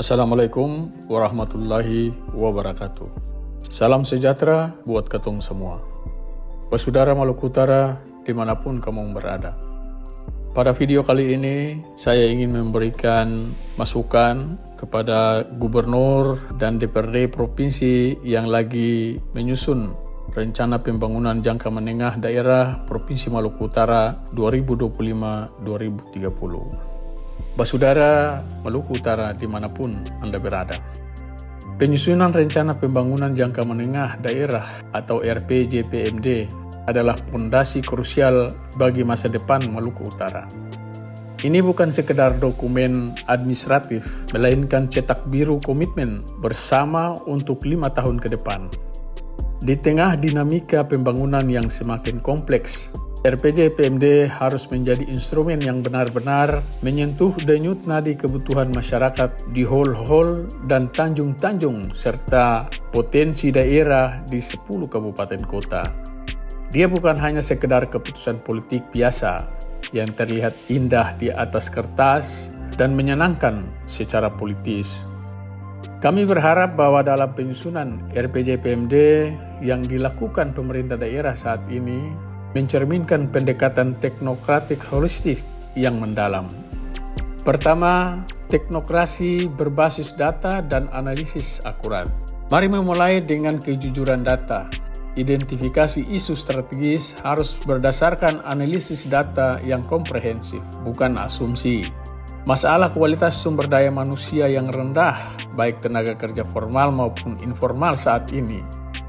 Assalamualaikum warahmatullahi wabarakatuh. Salam sejahtera buat ketong semua. Saudara Maluku Utara dimanapun kamu berada. Pada video kali ini saya ingin memberikan masukan kepada gubernur dan DPRD provinsi yang lagi menyusun rencana pembangunan jangka menengah daerah Provinsi Maluku Utara 2025-2030. Saudara Maluku Utara dimanapun Anda berada. Penyusunan rencana pembangunan jangka menengah daerah atau RPJPMD adalah fondasi krusial bagi masa depan Maluku Utara. Ini bukan sekedar dokumen administratif, melainkan cetak biru komitmen bersama untuk 5 tahun ke depan. Di tengah dinamika pembangunan yang semakin kompleks, RPJPMD harus menjadi instrumen yang benar-benar menyentuh denyut nadi kebutuhan masyarakat di hol-hol dan tanjung-tanjung serta potensi daerah di 10 kabupaten kota. Dia bukan hanya sekedar keputusan politik biasa yang terlihat indah di atas kertas dan menyenangkan secara politis. Kami berharap bahwa dalam penyusunan RPJPMD yang dilakukan pemerintah daerah saat ini mencerminkan pendekatan teknokratik holistik yang mendalam. Pertama, teknokrasi berbasis data dan analisis akurat. Mari memulai dengan kejujuran data. Identifikasi isu strategis harus berdasarkan analisis data yang komprehensif, bukan asumsi. Masalah kualitas sumber daya manusia yang rendah, baik tenaga kerja formal maupun informal saat ini,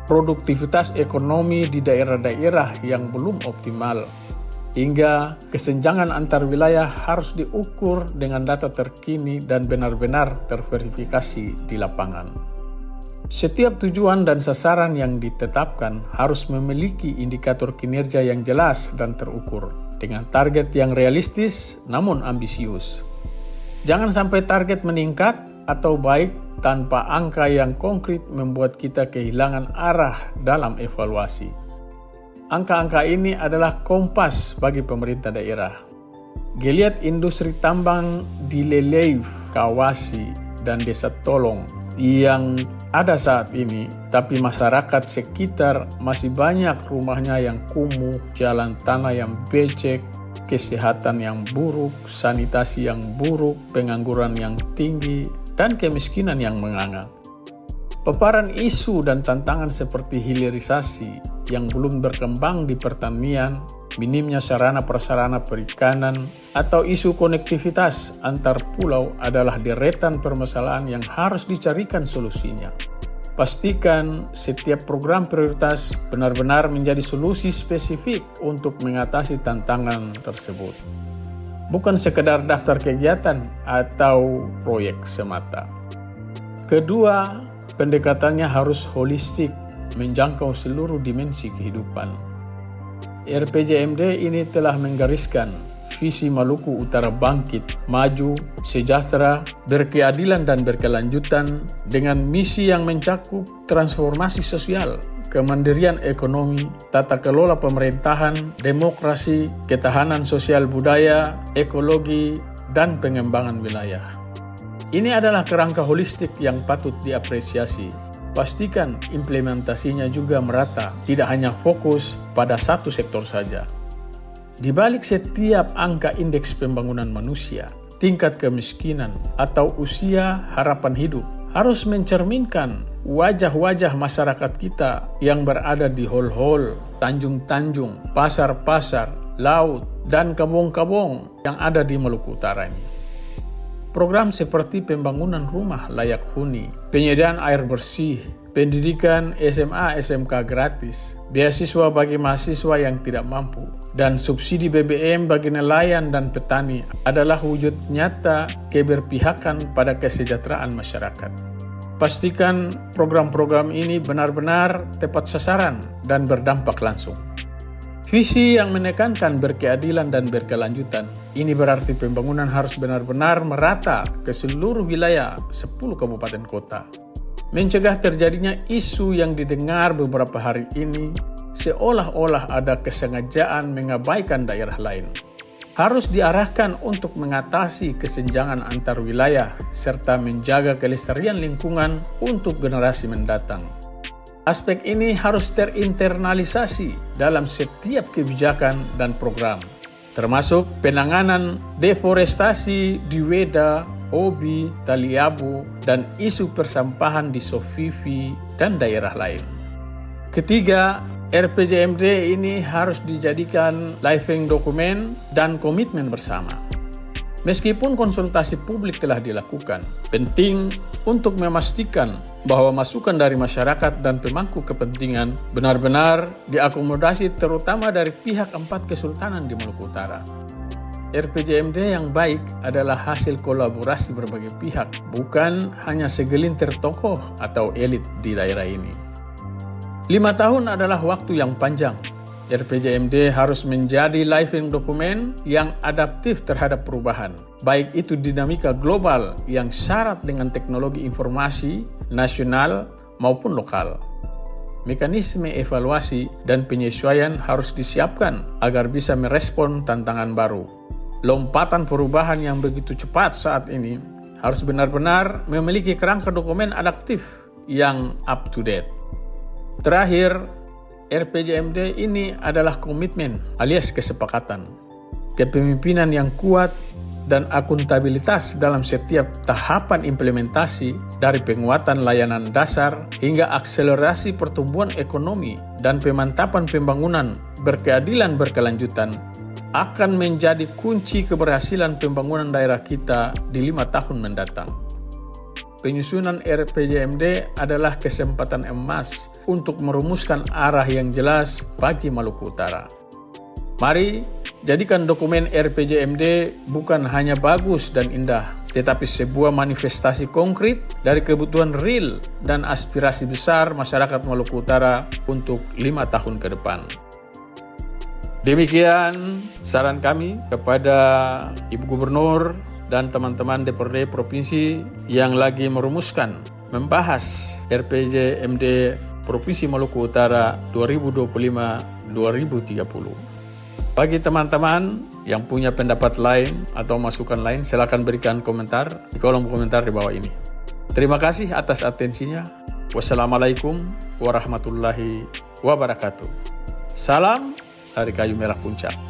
produktivitas ekonomi di daerah-daerah yang belum optimal, hingga kesenjangan antar wilayah harus diukur dengan data terkini dan benar-benar terverifikasi di lapangan. Setiap tujuan dan sasaran yang ditetapkan harus memiliki indikator kinerja yang jelas dan terukur, dengan target yang realistis namun ambisius. Jangan sampai target meningkat atau baik tanpa angka yang konkret membuat kita kehilangan arah dalam evaluasi. Angka-angka ini adalah kompas bagi pemerintah daerah. Geliat industri tambang di Leleif, Kawasi, dan Desa Tolong yang ada saat ini, tapi masyarakat sekitar masih banyak rumahnya yang kumuh, jalan tanah yang becek, kesehatan yang buruk, sanitasi yang buruk, pengangguran yang tinggi, dan kemiskinan yang menganga. Paparan isu dan tantangan seperti hilirisasi yang belum berkembang di pertanian, minimnya sarana-prasarana perikanan, atau isu konektivitas antar pulau adalah deretan permasalahan yang harus dicarikan solusinya. Pastikan setiap program prioritas benar-benar menjadi solusi spesifik untuk mengatasi tantangan tersebut. Bukan sekedar daftar kegiatan atau proyek semata. Kedua, pendekatannya harus holistik, menjangkau seluruh dimensi kehidupan. RPJMD ini telah menggariskan visi Maluku Utara bangkit, maju, sejahtera, berkeadilan dan berkelanjutan dengan misi yang mencakup transformasi sosial, kemandirian ekonomi, tata kelola pemerintahan, demokrasi, ketahanan sosial budaya, ekologi, dan pengembangan wilayah. Ini adalah kerangka holistik yang patut diapresiasi. Pastikan implementasinya juga merata, tidak hanya fokus pada satu sektor saja. Di balik setiap angka indeks pembangunan manusia, tingkat kemiskinan, atau usia harapan hidup harus mencerminkan wajah-wajah masyarakat kita yang berada di hol-hol, tanjung-tanjung, pasar-pasar, laut, dan kabong-kabong yang ada di Maluku Utara ini. Program seperti pembangunan rumah layak huni, penyediaan air bersih, pendidikan SMA SMK gratis, beasiswa bagi mahasiswa yang tidak mampu, dan subsidi BBM bagi nelayan dan petani adalah wujud nyata keberpihakan pada kesejahteraan masyarakat. Pastikan program-program ini benar-benar tepat sasaran dan berdampak langsung. Visi yang menekankan berkeadilan dan berkelanjutan, ini berarti pembangunan harus benar-benar merata ke seluruh wilayah 10 kabupaten kota. Mencegah terjadinya isu yang didengar beberapa hari ini seolah-olah ada kesengajaan mengabaikan daerah lain. harus diarahkan untuk mengatasi kesenjangan antar wilayah serta menjaga kelestarian lingkungan untuk generasi mendatang. Aspek ini harus terinternalisasi dalam setiap kebijakan dan program, termasuk penanganan deforestasi di Weda, Obi, Taliabu, dan isu persampahan di Sofifi dan daerah lain. Ketiga, RPJMD ini harus dijadikan living dokumen dan komitmen bersama. Meskipun konsultasi publik telah dilakukan, penting untuk memastikan bahwa masukan dari masyarakat dan pemangku kepentingan benar-benar diakomodasi terutama dari pihak 4 kesultanan di Maluku Utara. RPJMD yang baik adalah hasil kolaborasi berbagai pihak, bukan hanya segelintir tokoh atau elit di daerah ini. 5 tahun adalah waktu yang panjang. RPJMD harus menjadi living dokumen yang adaptif terhadap perubahan, baik itu dinamika global yang syarat dengan teknologi informasi nasional maupun lokal. Mekanisme evaluasi dan penyesuaian harus disiapkan agar bisa merespon tantangan baru. Lompatan perubahan yang begitu cepat saat ini harus benar-benar memiliki kerangka dokumen adaptif yang up to date. Terakhir, RPJMD ini adalah komitmen alias kesepakatan, kepemimpinan yang kuat, dan akuntabilitas dalam setiap tahapan implementasi dari penguatan layanan dasar hingga akselerasi pertumbuhan ekonomi dan pemantapan pembangunan berkeadilan berkelanjutan akan menjadi kunci keberhasilan pembangunan daerah kita di 5 tahun mendatang. Penyusunan RPJMD adalah kesempatan emas untuk merumuskan arah yang jelas bagi Maluku Utara. Mari jadikan dokumen RPJMD bukan hanya bagus dan indah, tetapi sebuah manifestasi konkret dari kebutuhan real dan aspirasi besar masyarakat Maluku Utara untuk 5 tahun ke depan. Demikian saran kami kepada Ibu Gubernur dan teman-teman DPRD Provinsi yang lagi merumuskan, membahas RPJMD Provinsi Maluku Utara 2025-2030. Bagi teman-teman yang punya pendapat lain atau masukan lain, silakan berikan komentar di kolom komentar di bawah ini. Terima kasih atas atensinya. Wassalamualaikum warahmatullahi wabarakatuh. Salam dari Kayu Merah Puncak.